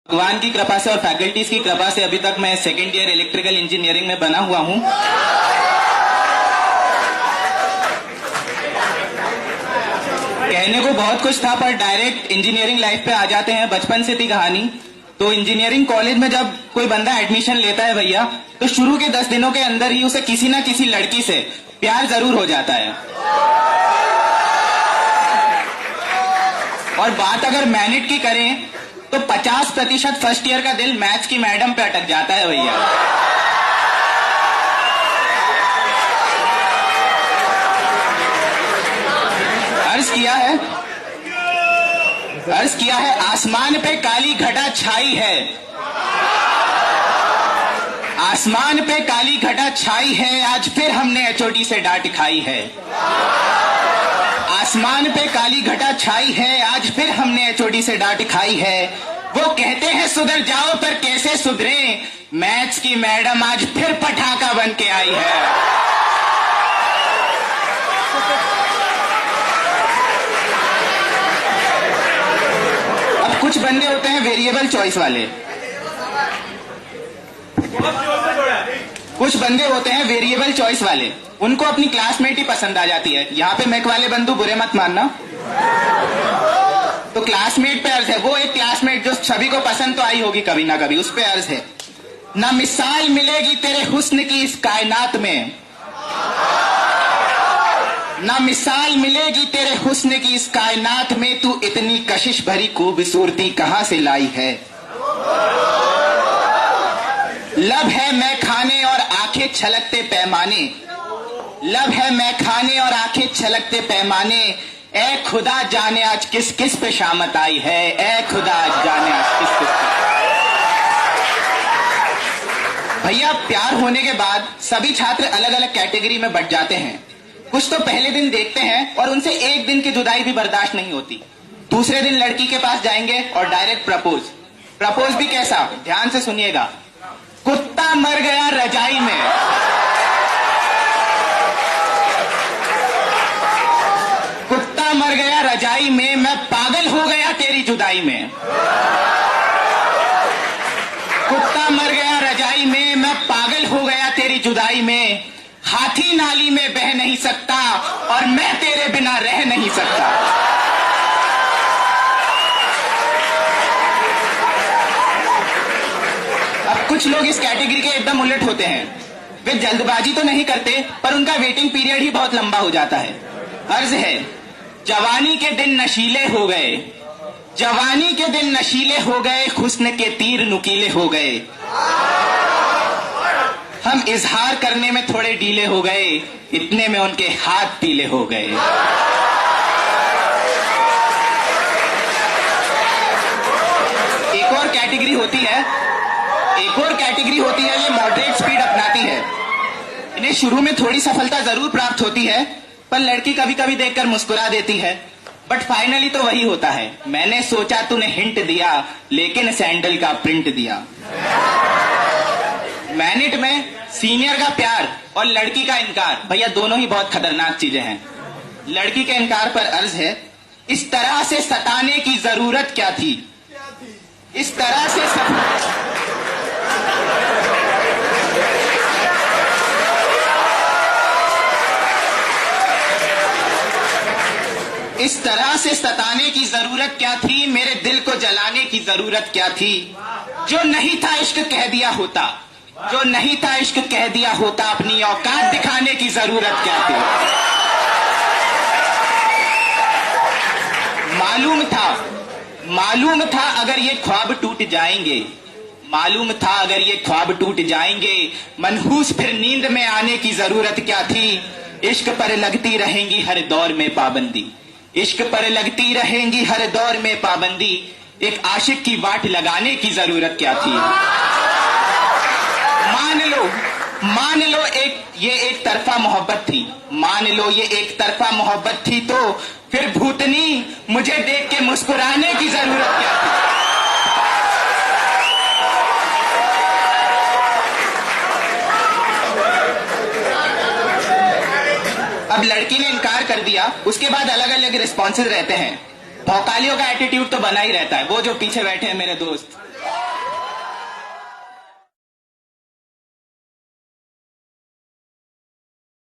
भगवान की कृपा से और फैकल्टीज की कृपा से अभी तक मैं सेकेंड ईयर इलेक्ट्रिकल इंजीनियरिंग में बना हुआ हूं। कहने को बहुत कुछ था पर डायरेक्ट इंजीनियरिंग लाइफ पे आ जाते हैं। बचपन से थी कहानी। तो इंजीनियरिंग कॉलेज में जब कोई बंदा एडमिशन लेता है भैया, तो शुरू के 10 दिनों के अंदर ही उसे किसी ना किसी लड़की से प्यार जरूर हो जाता है। और बात अगर मैनेट की करें तो 50% फर्स्ट ईयर का दिल मैथ्स की मैडम पे अटक जाता है भैया। अर्ज किया है आसमान पे काली घटा छाई है, आसमान पे काली घटा छाई है, आज फिर हमने एचओडी से डांट खाई है। आसमान पे काली घटा छाई है, आज फिर हमने एचओडी से डांट खाई है। वो कहते हैं सुधर जाओ पर कैसे सुधरे, मैथ्स की मैडम आज फिर पटाखा बन के आई है। अब कुछ बंदे होते हैं वेरिएबल चॉइस वाले, कुछ बंदे होते हैं वेरिएबल चॉइस वाले, उनको अपनी क्लासमेट ही पसंद आ जाती है। यहाँ पे मैक वाले बंधु बुरे मत मानना। तो क्लासमेट पे अर्ज है, वो एक क्लासमेट जो सभी को पसंद तो आई होगी कभी ना कभी, उस पे अर्ज है, ना मिसाल मिलेगी तेरे हुस्न की इस कायनात में, ना मिसाल मिलेगी तेरे हुस्न की इस कायनात में, तू इतनी कशिश भरी खूबसूरती कहां से लाई है। लब है मैं खाने और आंखें छलकते पैमाने, लब है मैं खाने और आंखें छलकते पैमाने, ए खुदा जाने आज किस किस पे शामत आई है, ए खुदा जाने आज किस किस पे। भैया प्यार होने के बाद सभी छात्र अलग अलग कैटेगरी में बंट जाते हैं। कुछ तो पहले दिन देखते हैं और उनसे एक दिन की जुदाई भी बर्दाश्त नहीं होती। दूसरे दिन लड़की के पास जाएंगे और डायरेक्ट प्रपोज भी कैसा, ध्यान से सुनिएगा। कुत्ता मर गया रजाई में, कुत्ता मर गया रजाई में, मैं पागल हो गया तेरी जुदाई में। कुत्ता मर गया रजाई में, मैं पागल हो गया तेरी जुदाई में। हाथी नाली में बह नहीं सकता और मैं तेरे बिना रह नहीं सकता। अब कुछ लोग इस कैटेगरी के एकदम उलट होते हैं। वे जल्दबाजी तो नहीं करते पर उनका वेटिंग पीरियड ही बहुत लंबा हो जाता है। अर्ज है, जवानी के दिन नशीले हो गए, जवानी के दिन नशीले हो गए, हुस्न के तीर नुकीले हो गए, हम इजहार करने में थोड़े ढीले हो गए, इतने में उनके हाथ पीले हो गए। एक और कैटेगरी होती है, ये मॉडरेट स्पीड अपनाती है। इन्हें शुरू में थोड़ी सफलता जरूर प्राप्त होती है पर लड़की कभी कभी देखकर मुस्कुरा देती है, बट फाइनली तो वही होता है, मैंने सोचा तूने हिंट दिया लेकिन सैंडल का प्रिंट दिया। मैनेट में सीनियर का प्यार और लड़की का इनकार, भैया दोनों ही बहुत खतरनाक चीजें हैं। लड़की के इनकार पर अर्ज है, इस तरह से सताने की जरूरत क्या थी, इस तरह से इस तरह से सताने की जरूरत क्या थी, मेरे दिल को जलाने की जरूरत क्या थी। जो नहीं था इश्क कह दिया होता, जो नहीं था इश्क कह दिया होता, अपनी औकात दिखाने की जरूरत क्या थी। मालूम था अगर ये ख्वाब टूट जाएंगे, मालूम था अगर ये ख्वाब टूट जाएंगे, मनहूस फिर नींद में आने की जरूरत क्या थी। इश्क पर लगती रहेंगी हर दौर में पाबंदी, इश्क पर लगती रहेंगी हर दौर में पाबंदी, एक आशिक की वाट लगाने की जरूरत क्या थी। मान लो ये एक तरफा मोहब्बत थी, मान लो ये एक तरफा मोहब्बत थी, तो फिर भूतनी मुझे देख के मुस्कुराने की जरूरत क्या थी। अब लड़की ने इनकार कर दिया, उसके बाद अलग अलग रिस्पॉन्सेज रहते हैं। भौकालियों का एटीट्यूड तो बना ही रहता है, वो जो पीछे बैठे हैं मेरे दोस्त,